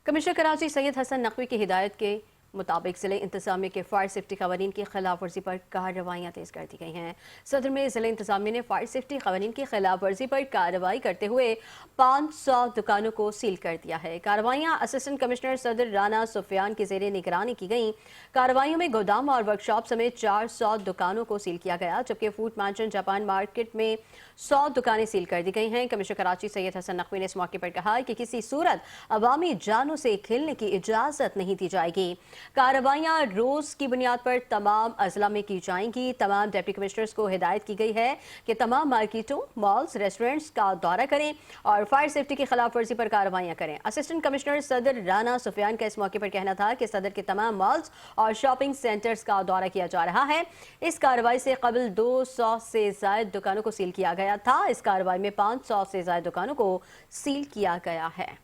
Commissioner Karachi Syed Hasan Naqvi की हिदायत के मुताबिक जिले इंतजामिया के फायर सेफ्टी कवानीन की खिलाफ वर्जी पर कार्रवाइयाँ तेज कर दी गई हैं। सदर में जिले इंतजामिया ने फायर सेफ्टी कवानीन की खिलाफ वर्जी पर कार्रवाई करते हुए 500 दुकानों को सील कर दिया है। कार्रवाइयाँ असिस्टेंट कमिश्नर सदर राना सुफियान की जेर निगरानी की गई। कार्रवाइयों में गोदाम और वर्कशॉप समेत 400 दुकानों को सील किया गया, जबकि फूड मैंशन जापान मार्केट में 100 दुकानें सील कर दी गई हैं। कमिश्नर कराची सैयद हसन नकवी ने इस मौके पर कहा कि किसी सूरत अवामी जानों से खेलने की इजाजत नहीं दी जाएगी। कार्रवाइयां रोज की बुनियाद पर तमाम अजला में की जाएंगी। तमाम डिप्टी कमिश्नर्स को हिदायत की गई है कि तमाम मार्केटों, मॉल्स, रेस्टोरेंट्स का दौरा करें और फायर सेफ्टी की खिलाफ वर्जी पर कार्रवाइयां करें। असिस्टेंट कमिश्नर सदर राना सुफियान का इस मौके पर कहना था कि सदर के तमाम मॉल्स और शॉपिंग सेंटर्स का दौरा किया जा रहा है। इस कार्रवाई से कबल 200 से ज्यादा दुकानों को सील किया गया था। इस कार्रवाई में 500 से ज्यादा दुकानों को सील किया गया है।